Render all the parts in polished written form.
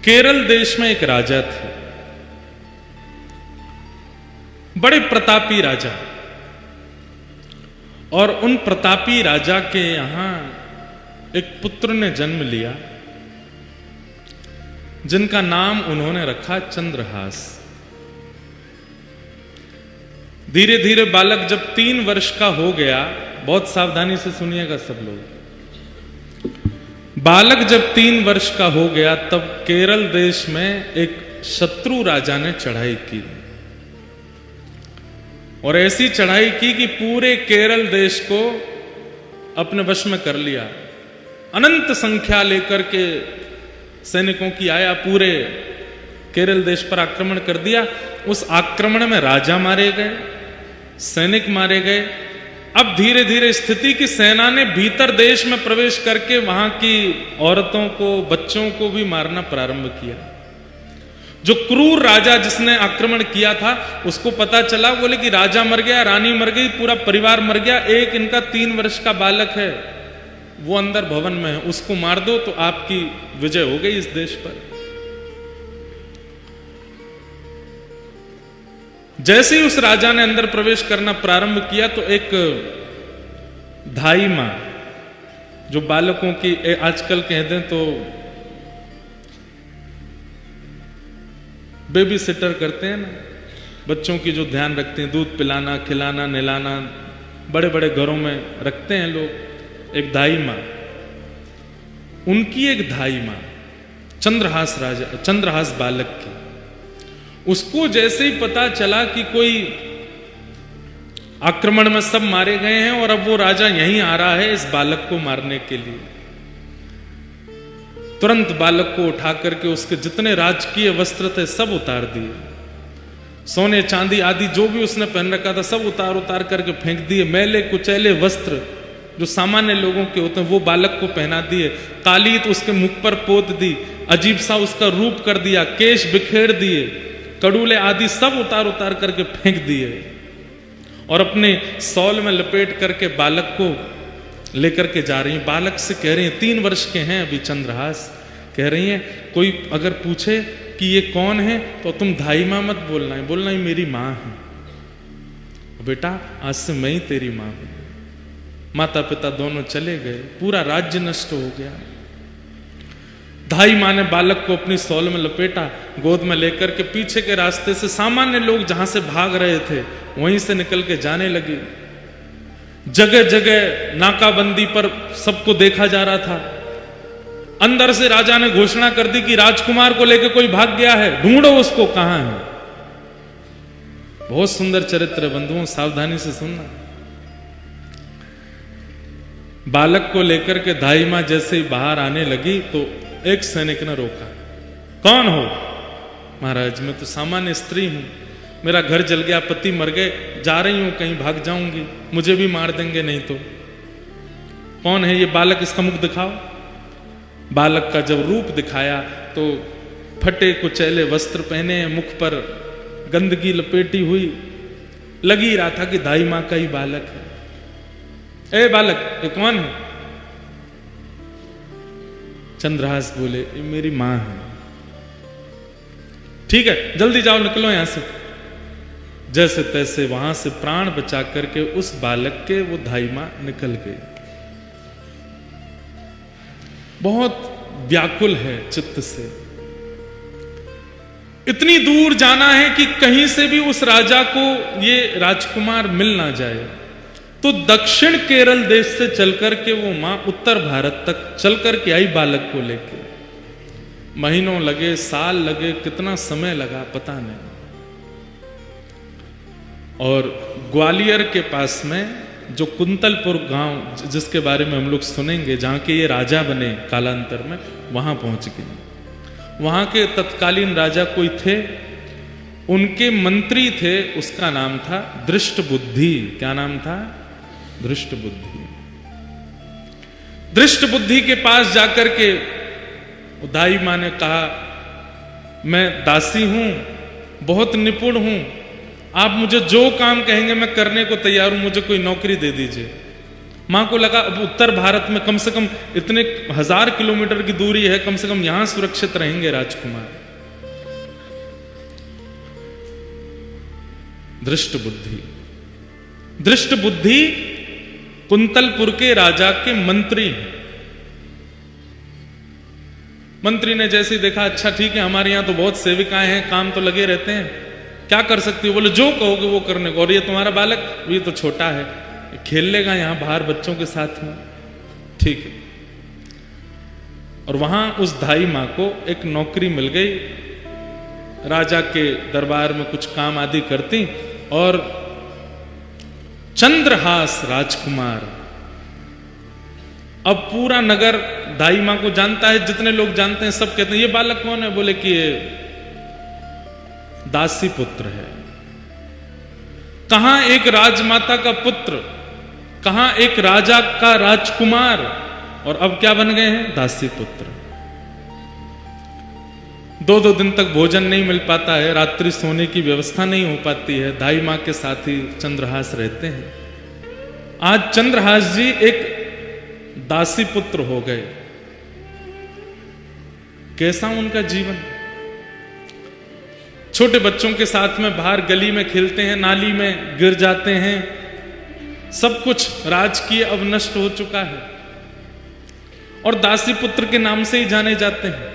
केरल देश में एक राजा थे, बड़े प्रतापी राजा, और उन प्रतापी राजा के यहां एक पुत्र ने जन्म लिया जिनका नाम उन्होंने रखा चंद्रहास। धीरे धीरे बालक जब 3 वर्ष का हो गया, बहुत सावधानी से सुनिएगा सब लोग, बालक जब 3 वर्ष का हो गया तब केरल देश में एक शत्रु राजा ने चढ़ाई की, और ऐसी चढ़ाई की कि पूरे केरल देश को अपने वश में कर लिया। अनंत संख्या लेकर के सैनिकों की आया, पूरे केरल देश पर आक्रमण कर दिया। उस आक्रमण में राजा मारे गए, सैनिक मारे गए। अब धीरे धीरे स्थिति की सेना ने भीतर देश में प्रवेश करके वहां की औरतों को, बच्चों को भी मारना प्रारंभ किया। जो क्रूर राजा जिसने आक्रमण किया था उसको पता चला, बोले कि राजा मर गया, रानी मर गई, पूरा परिवार मर गया, एक इनका 3 वर्ष का बालक है वो अंदर भवन में है, उसको मार दो तो आपकी विजय हो गई इस देश पर। जैसे ही उस राजा ने अंदर प्रवेश करना प्रारंभ किया तो एक धाई मां, जो बालकों की आजकल कह दें तो बेबी सिटर करते हैं ना, बच्चों की जो ध्यान रखते हैं, दूध पिलाना, खिलाना, नहलाना, बड़े बड़े घरों में रखते हैं लोग, एक धाई मां, उनकी एक धाई मां चंद्रहास राजा, चंद्रहास बालक की, उसको जैसे ही पता चला कि कोई आक्रमण में सब मारे गए हैं और अब वो राजा यहीं आ रहा है इस बालक को मारने के लिए, तुरंत बालक को उठा करके उसके जितने राजकीय वस्त्र थे सब उतार दिए, सोने चांदी आदि जो भी उसने पहन रखा था सब उतार उतार करके फेंक दिए। मैले कुचैले वस्त्र जो सामान्य लोगों के होते हैं वो बालक को पहना दिए, तालीत उसके मुख पर पोत दी, अजीब सा उसका रूप कर दिया, केश बिखेर दिए, कड़ूले आदि सब उतार उतार करके फेंक दिए, और अपने सौल में लपेट करके बालक को लेकर के जा रही हैं। बालक से कह रही हैं, 3 वर्ष के हैं अभी चंद्रहास, कह रही हैं कोई अगर पूछे कि ये कौन है तो तुम धाई मां मत बोलना है, बोलना ही मेरी मां है, बेटा आज से मैं ही तेरी मां हूं। माता पिता दोनों चले गए, पूरा राज्य नष्ट हो गया। धाई मां ने बालक को अपनी सौल में लपेटा, गोद में लेकर के पीछे के रास्ते से सामान्य लोग जहां से भाग रहे थे वहीं से निकल के जाने लगी। जगह जगह नाकाबंदी पर सबको देखा जा रहा था। अंदर से राजा ने घोषणा कर दी कि राजकुमार को लेकर कोई भाग गया है, ढूंढो उसको, कहां है। बहुत सुंदर चरित्र बंधुओं, सावधानी से सुनना। बालक को लेकर के धाई मां जैसे ही बाहर आने लगी तो एक सैनिक ने रोका, कौन हो? महाराज मैं तो सामान्य स्त्री हूं, मेरा घर जल गया, पति मर गए, जा रही हूं कहीं, भाग जाऊंगी, मुझे भी मार देंगे नहीं तो। कौन है ये बालक, इसका मुख दिखाओ। बालक का जब रूप दिखाया तो फटे कुचैले वस्त्र पहने, मुख पर गंदगी लपेटी हुई, लग ही रहा था कि धाई मां का ही बालक है। ए बालक ये कौन है? चंद्रहास बोले ये मेरी मां है। ठीक है जल्दी जाओ, निकलो यहां से। जैसे तैसे वहां से प्राण बचा करके उस बालक के वो धाई मां निकल गई। बहुत व्याकुल है चित्त से, इतनी दूर जाना है कि कहीं से भी उस राजा को ये राजकुमार मिल ना जाए। तो दक्षिण केरल देश से चलकर के वो मां उत्तर भारत तक चलकर के आई बालक को लेके। महीनों लगे, साल लगे, कितना समय लगा पता नहीं। और ग्वालियर के पास में जो कुंतलपुर गांव जिसके बारे में हम लोग सुनेंगे, जहां के ये राजा बने कालांतर में, वहां पहुंच गए। वहां के तत्कालीन राजा कोई थे, उनके मंत्री थे, उसका नाम था दृष्टबुद्धि। क्या नाम था? दृष्टबुद्धि। दृष्टबुद्धि के पास जाकर के दाई मां ने कहा, मैं दासी हूं, बहुत निपुण हूं, आप मुझे जो काम कहेंगे मैं करने को तैयार हूं, मुझे कोई नौकरी दे दीजिए। मां को लगा अब उत्तर भारत में कम से कम इतने 1000 किलोमीटर की दूरी है, कम से कम यहां सुरक्षित रहेंगे राजकुमार। दृष्ट बुद्धि, दृष्ट बुद्धि कुंतलपुर के राजा के मंत्री हैं। मंत्री ने जैसे ही देखा, अच्छा ठीक है, हमारे यहां तो बहुत सेविकाएं हैं, काम तो लगे रहते हैं, क्या कर सकती हो? बोले जो कहोगे वो करने को। और ये तुम्हारा बालक, ये तो छोटा है, खेल लेगा यहां बाहर बच्चों के साथ में, ठीक है। और वहां उस धाई मां को एक नौकरी मिल गई, राजा के दरबार में कुछ काम आदि करती। और चंद्रहास राजकुमार, अब पूरा नगर दाई मां को जानता है, जितने लोग जानते हैं सब कहते हैं ये बालक कौन है? बोले कि ये दासी पुत्र है। कहां एक राजमाता का पुत्र, कहां एक राजा का राजकुमार, और अब क्या बन गए हैं? दासी पुत्र। 2-2 दिन तक भोजन नहीं मिल पाता है, रात्रि सोने की व्यवस्था नहीं हो पाती है, दाई मां के साथ ही चंद्रहास रहते हैं। आज चंद्रहास जी एक दासी पुत्र हो गए। कैसा उनका जीवन? छोटे बच्चों के साथ में बाहर गली में खेलते हैं, नाली में गिर जाते हैं, सब कुछ राजकीय अब नष्ट हो चुका है, और दासी पुत्र के नाम से ही जाने जाते हैं।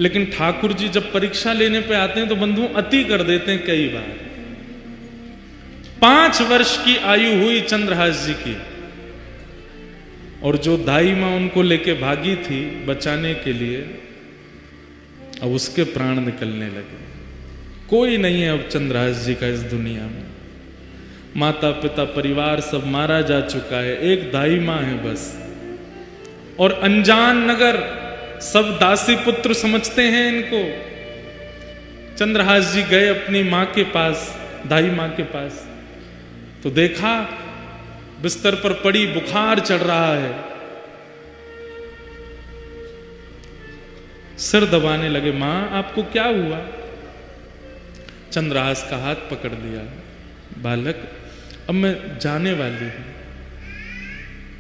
लेकिन ठाकुर जी जब परीक्षा लेने पे आते हैं तो बंधु अति कर देते हैं कई बार। 5 वर्ष की आयु हुई चंद्रहास जी की, और जो दाई मां उनको लेके भागी थी बचाने के लिए, अब उसके प्राण निकलने लगे। कोई नहीं है अब चंद्रहास जी का इस दुनिया में, माता पिता परिवार सब मारा जा चुका है, एक दाई मां है बस। और अनजान नगर सब दासी पुत्र समझते हैं इनको। चंद्रहास जी गए अपनी मां के पास, दाई मां के पास, तो देखा बिस्तर पर पड़ी, बुखार चढ़ रहा है। सिर दबाने लगे, मां आपको क्या हुआ? चंद्रहास का हाथ पकड़ लिया, बालक अब मैं जाने वाली हूं,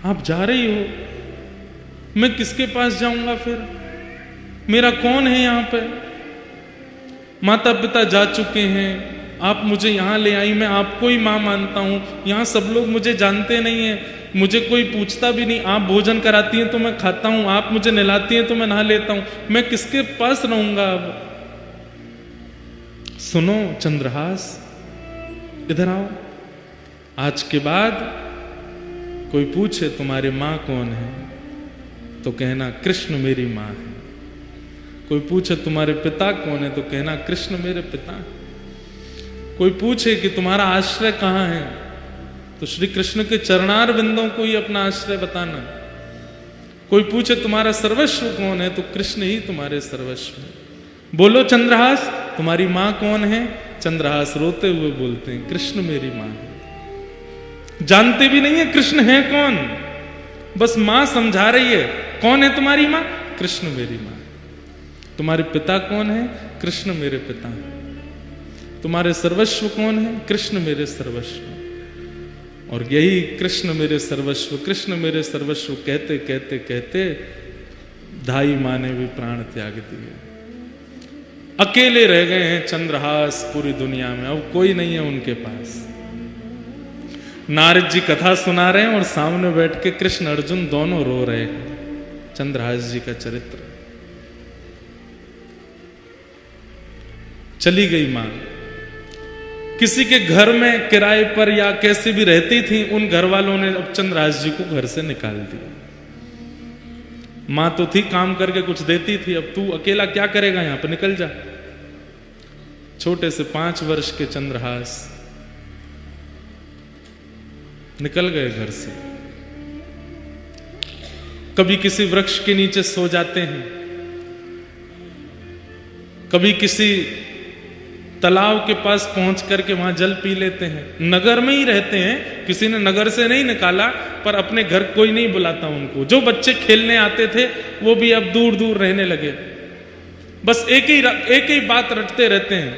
आप जा रही हो, मैं किसके पास जाऊंगा फिर? मेरा कौन है यहां पे? माता पिता जा चुके हैं, आप मुझे यहां ले आई, मैं आपको ही मां मानता हूं, यहां सब लोग मुझे जानते नहीं है, मुझे कोई पूछता भी नहीं, आप भोजन कराती हैं तो मैं खाता हूं, आप मुझे नहलाती हैं तो मैं नहा लेता हूं, मैं किसके पास रहूंगा अब? सुनो चंद्रहास, इधर आओ, आज के बाद कोई पूछे तुम्हारी मां कौन है तो कहना कृष्ण मेरी मां है। कोई पूछे तुम्हारे पिता कौन है तो कहना कृष्ण मेरे पिता। कोई पूछे कि तुम्हारा आश्रय कहां है तो श्री कृष्ण के चरणार बिंदों को ही अपना आश्रय बताना। कोई पूछे तुम्हारा सर्वस्व कौन है तो कृष्ण ही तुम्हारे सर्वस्व है। बोलो चंद्रहास तुम्हारी मां कौन है? चंद्रहास रोते हुए बोलते हैं कृष्ण मेरी मां है। जानते भी नहीं है कृष्ण है कौन, बस मां समझा रही है। कौन है तुम्हारी मां? कृष्ण मेरी मां। तुम्हारे पिता कौन है? कृष्ण मेरे पिता है। तुम्हारे सर्वस्व कौन है? कृष्ण मेरे सर्वस्व। और यही कृष्ण मेरे सर्वस्व, कृष्ण मेरे सर्वस्व कहते कहते कहते दाई मां ने भी प्राण त्याग दिए। अकेले रह गए हैं चंद्रहास पूरी दुनिया में, अब कोई नहीं है उनके पास। नारद जी कथा सुना रहे हैं और सामने बैठ के कृष्ण अर्जुन दोनों रो रहे हैं चंद्रहास जी का चरित्र। चली गई मां, किसी के घर में किराए पर या कैसे भी रहती थी, उन घर वालों ने अब चंद्रहास जी को घर से निकाल दिया। मां तो थी, काम करके कुछ देती थी, अब तू अकेला क्या करेगा यहां पर, निकल जा। छोटे से 5 वर्ष के चंद्रहास निकल गए घर से। कभी किसी वृक्ष के नीचे सो जाते हैं, कभी किसी तालाब के पास पहुंच करके वहां जल पी लेते हैं। नगर में ही रहते हैं, किसी ने नगर से नहीं निकाला, पर अपने घर कोई नहीं बुलाता उनको। जो बच्चे खेलने आते थे वो भी अब दूर दूर रहने लगे, बस एक ही बात रटते रहते हैं,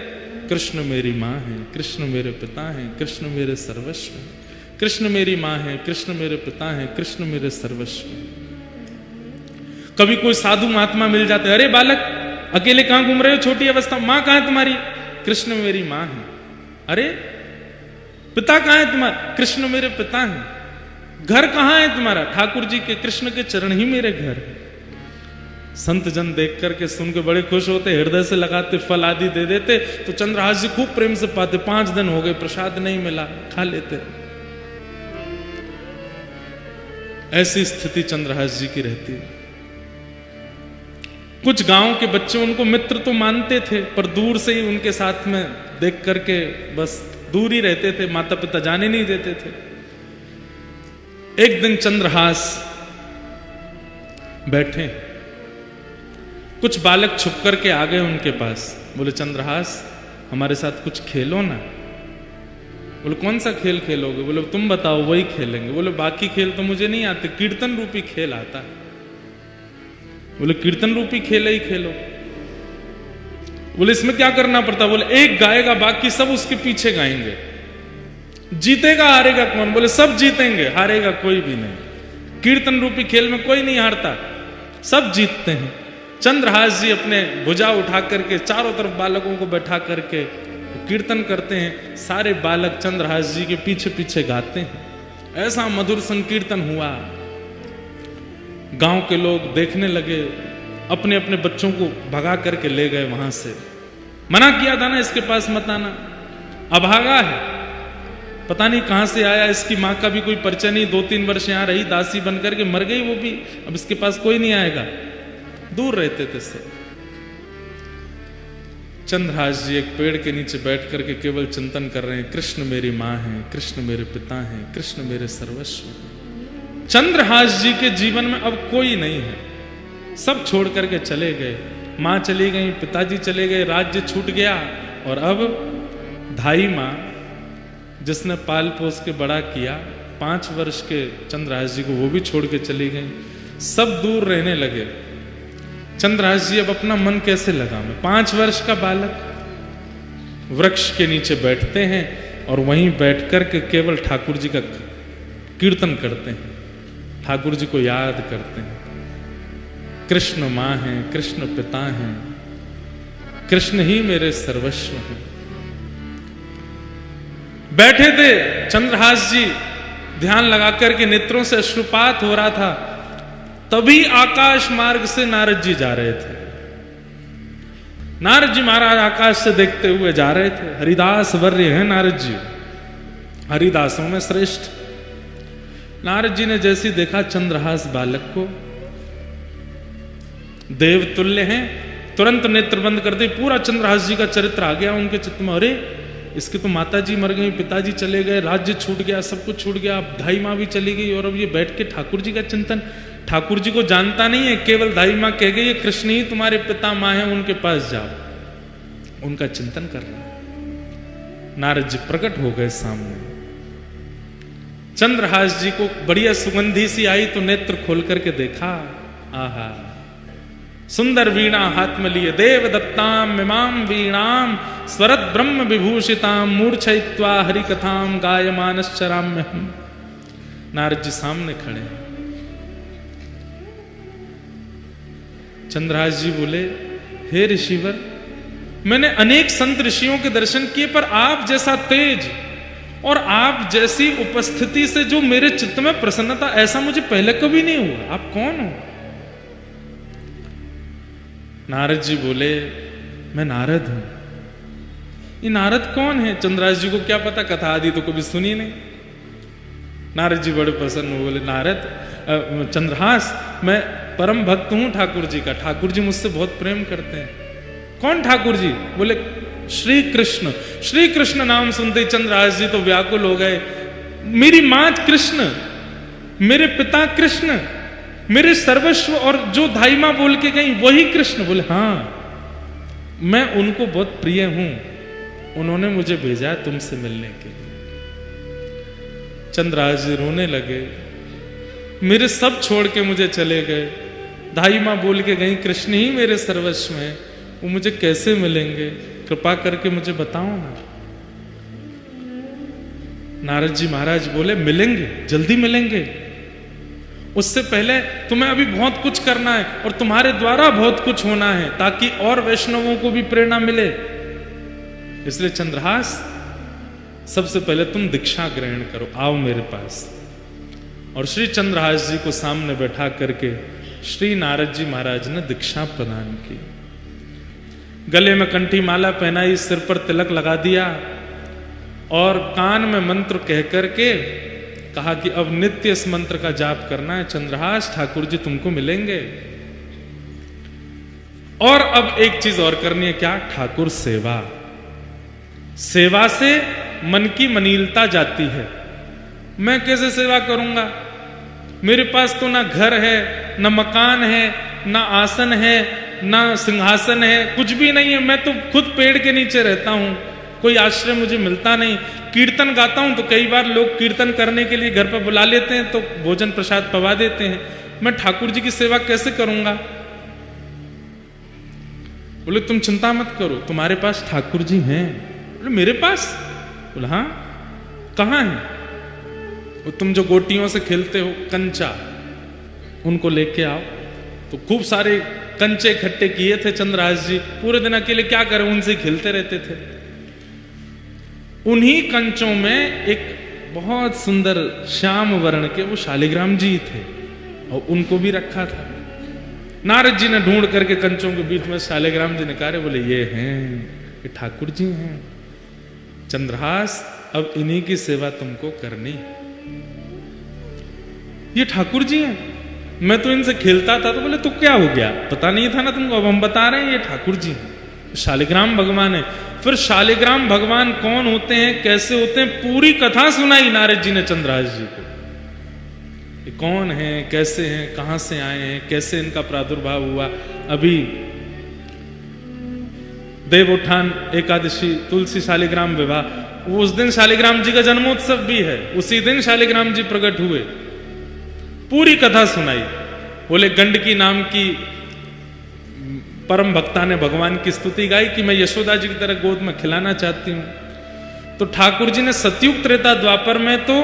कृष्ण मेरी मां है, कृष्ण मेरे पिता हैं, कृष्ण मेरे सर्वस्व हैं, कृष्ण मेरी माँ है, कृष्ण मेरे पिता हैं, कृष्ण मेरे सर्वस्व। कभी कोई साधु महात्मा मिल जाते, अरे बालक अकेले कहां घूम रहे हो, छोटी अवस्था, माँ कहां है तुम्हारी? कृष्ण मेरी माँ है। अरे पिता कहां है तुम्हारा? कृष्ण मेरे पिता हैं। घर कहां है तुम्हारा? ठाकुर जी के, कृष्ण के चरण ही मेरे घर है। संत जन देख करके सुन के बड़े खुश होते, हृदय से लगाते, फल आदि दे देते। तो चंद्रहास जी खूब प्रेम से पाते। 5 दिन हो गए, प्रसाद नहीं मिला, खा लेते। ऐसी स्थिति चंद्रहास जी की रहती है। कुछ गांव के बच्चे उनको मित्र तो मानते थे, पर दूर से ही उनके साथ में देख करके बस दूर ही रहते थे, माता पिता जाने नहीं देते थे। एक दिन चंद्रहास बैठे, कुछ बालक छुप करके आ गए उनके पास। बोले चंद्रहास हमारे साथ कुछ खेलो ना। बोले कौन सा खेल खेलोगे? बोले तुम बताओ, वही खेलेंगे। बोले बाकी खेल तो मुझे नहीं आते, कीर्तन रूपी खेल आता है। बोले कीर्तन रूपी खेल ही खेलो। बोले इसमें क्या करना पड़ता? बोले एक गाएगा, बाकी सब उसके पीछे गाएंगे। जीतेगा हारेगा कौन? बोले सब जीतेंगे, हारेगा कोई भी नहीं। कीर्तन रूपी खेल में कोई नहीं हारता, सब जीतते हैं। चंद्रहास जी अपने भुजा उठा करके चारों तरफ बालकों को बैठा करके कीर्तन करते हैं। सारे बालक चंद्रहास जी के पीछे पीछे गाते हैं। ऐसा मधुर संकीर्तन हुआ। गांव के लोग देखने लगे, अपने अपने बच्चों को भगा करके ले गए वहां से। मना किया था ना इसके पास मत आना, अभागा है, पता नहीं कहां से आया। इसकी मां का भी कोई परिचय नहीं, 2-3 वर्ष यहां रही, दासी बन करके मर गई वो भी। अब इसके पास कोई नहीं आएगा। दूर रहते थे सब। चंद्रहास जी एक पेड़ के नीचे बैठ करके केवल चिंतन कर रहे हैं, कृष्ण मेरी माँ है, कृष्ण मेरे पिता हैं, कृष्ण मेरे सर्वस्व हैं। चंद्रहास जी के जीवन में अब कोई नहीं है, सब छोड़ करके चले गए। माँ चली गई, पिताजी चले गए, राज्य छूट गया। और अब धाई माँ जिसने पाल पोस के बड़ा किया, 5 वर्ष के चंद्रहास जी को, वो भी छोड़ के चली गई। सब दूर रहने लगे। चंद्रहास जी अब अपना मन कैसे लगावे? 5 वर्ष का बालक वृक्ष के नीचे बैठते हैं और वहीं बैठ कर के केवल ठाकुर जी का कीर्तन करते हैं, ठाकुर जी को याद करते हैं। कृष्ण माँ हैं, कृष्ण पिता हैं, कृष्ण ही मेरे सर्वस्व हैं। बैठे थे चंद्रहास जी, ध्यान लगा करके नेत्रों से अश्रुपात हो रहा था। तभी आकाश मार्ग से नारद जी जा रहे थे। नारद जी महाराज आकाश से देखते हुए जा रहे थे। हरिदास वर्य हैं नारद जी, हरिदासों में श्रेष्ठ। नारद जी ने जैसे देखा चंद्रहास बालक को, देव तुल्य हैं, तुरंत नेत्र बंद कर दे। पूरा चंद्रहास जी का चरित्र आ गया उनके चित्त में। अरे इसके तो माता जी मर गई, पिताजी चले गए, राज्य छूट गया, सब कुछ छूट गया, अब धाई माँ भी चली गई, और अब ये बैठ के ठाकुर जी का चिंतन। ठाकुर जी को जानता नहीं है, केवल धाई माँ कह गई कृष्ण ही तुम्हारे पिता माँ है, उनके पास जाओ, उनका चिंतन कर रहा। नारद जी प्रकट हो गए सामने। चंद्रहास जी को बढ़िया सुगंधी सी आई तो नेत्र खोल करके देखा, आहा सुंदर वीणा हाथ में लिए, देव दत्ताम मिमाम वीणाम स्वरत ब्रह्म विभूषिताम मूर्छयित्वा हरि कथाम गायमानश्चराम्य हम। नारद जी सामने खड़े। चंद्रहास जी बोले, हे ऋषिवर, मैंने अनेक संत ऋषियों के दर्शन किए, पर आप जैसा तेज और आप जैसी उपस्थिति से जो मेरे चित्त में प्रसन्नता, ऐसा मुझे पहले कभी नहीं हुआ। आप कौन हो? नारद जी बोले, मैं नारद हूं। ये नारद कौन है? चंद्रहास जी को क्या पता, कथा आदि तो कभी सुनी नहीं। नारद जी बड़े प्रसन्न हुए, बोले नारद चंद्रहास, मैं परम भक्त हूं ठाकुर जी का, ठाकुर जी मुझसे बहुत प्रेम करते हैं। कौन ठाकुर जी? बोले श्री कृष्ण। श्री कृष्ण नाम सुनते ही चंद्रहास जी तो व्याकुल हो गए। मेरी मां कृष्ण, मेरे पिता कृष्ण, मेरे सर्वस्व, और जो धाई मां बोल के गई वही कृष्ण। बोले हाँ, मैं उनको बहुत प्रिय हूं, उन्होंने मुझे भेजा तुमसे मिलने के लिए। चंद्रहास जी रोने लगे, मेरे सब छोड़ के मुझे चले गए, धाई मां बोल के गई कृष्ण ही मेरे सर्वस्व हैं, वो मुझे कैसे मिलेंगे? कृपा करके मुझे बताओ ना। नारद जी महाराज बोले मिलेंगे, जल्दी मिलेंगे, उससे पहले तुम्हें अभी बहुत कुछ करना है और तुम्हारे द्वारा बहुत कुछ होना है ताकि और वैष्णवों को भी प्रेरणा मिले। इसलिए चंद्रहास, सबसे पहले तुम दीक्षा ग्रहण करो, आओ मेरे पास। और श्री चंद्रहास जी को सामने बैठा करके श्री नारद जी महाराज ने दीक्षा प्रदान की। गले में कंठी माला पहनाई, सिर पर तिलक लगा दिया और कान में मंत्र कह करके कहा कि अब नित्य इस मंत्र का जाप करना है। चंद्रहास, ठाकुर जी तुमको मिलेंगे। और अब एक चीज और करनी है, क्या? ठाकुर सेवा। सेवा से मन की मनीलता जाती है। मैं कैसे सेवा करूंगा? मेरे पास तो ना घर है, ना मकान है, ना आसन है, ना सिंहासन है, कुछ भी नहीं है। मैं तो खुद पेड़ के नीचे रहता हूं, कोई आश्रय मुझे मिलता नहीं। कीर्तन गाता हूं तो कई बार लोग कीर्तन करने के लिए घर पर बुला लेते हैं तो भोजन प्रसाद पवा देते हैं। मैं ठाकुर जी की सेवा कैसे करूंगा? बोले तुम चिंता मत करो, तुम्हारे पास ठाकुर जी हैं। बोले मेरे पास? बोले हाँ। कहाँ है? वो तुम जो गोटियों से खेलते हो, कंचा, उनको लेके आओ। तो खूब सारे कंचे इकट्ठे किए थे चंद्रहास जी, पूरे दिन अकेले क्या करें, उनसे खेलते रहते थे। उन्हीं कंचों में एक बहुत सुंदर श्याम वर्ण के वो शालिग्राम जी थे और उनको भी रखा था। नारद जी ने ढूंढ करके कंचों के बीच में शालिग्राम जी निकाले, बोले ये हैं, ये ठाकुर जी हैं। चंद्रहास, अब इन्हीं की सेवा तुमको करनी। ये ठाकुर जी हैं। मैं तो इनसे खेलता था। तो बोले तो क्या हो गया, पता नहीं था ना तुमको? अब हम बता रहे हैं, ये ठाकुर जी हैं, शालिग्राम भगवान है। फिर शालिग्राम भगवान कौन होते हैं, कैसे होते हैं, पूरी कथा सुनाई नारद जी ने चंद्रहास जी को। ये कौन है, कैसे हैं, कहां से आए हैं, कैसे इनका प्रादुर्भाव हुआ। अभी देवोत्थान एकादशी, तुलसी शालिग्राम विवाह, वो उस दिन शालिग्राम जी का जन्मोत्सव भी है, उसी दिन शालिग्राम जी प्रकट हुए। पूरी कथा सुनाई। बोले गंडकी नाम की परम भक्ता ने भगवान की स्तुति गाई कि मैं यशोदा जी की तरह गोद में खिलाना चाहती हूं। तो ठाकुर जी ने सतयुग त्रेता द्वापर में तो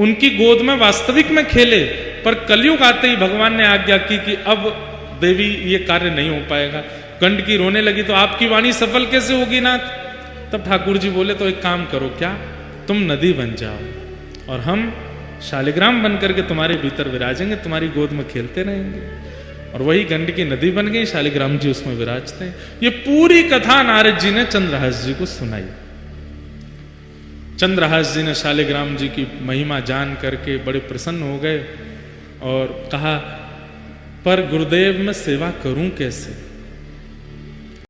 उनकी गोद में वास्तविक में खेले, पर कलयुग आते ही भगवान ने आज्ञा की कि अब देवी ये कार्य नहीं हो पाएगा। गंडकी रोने लगी तो आपकी वाणी सफल कैसे होगी नाथ? तब ठाकुर जी बोले तो एक काम करो, क्या? तुम नदी बन जाओ और हम शालिग्राम बन करके तुम्हारे भीतर विराजेंगे, तुम्हारी गोद में खेलते रहेंगे। और वही गंडकी नदी बन गई, शालिग्राम जी उसमें विराजते हैं। ये पूरी कथा नारद जी ने चंद्रहास जी को सुनाई। चंद्रहास जी ने शालिग्राम जी की महिमा जान करके बड़े प्रसन्न हो गए और कहा, पर गुरुदेव मैं सेवा करूं कैसे?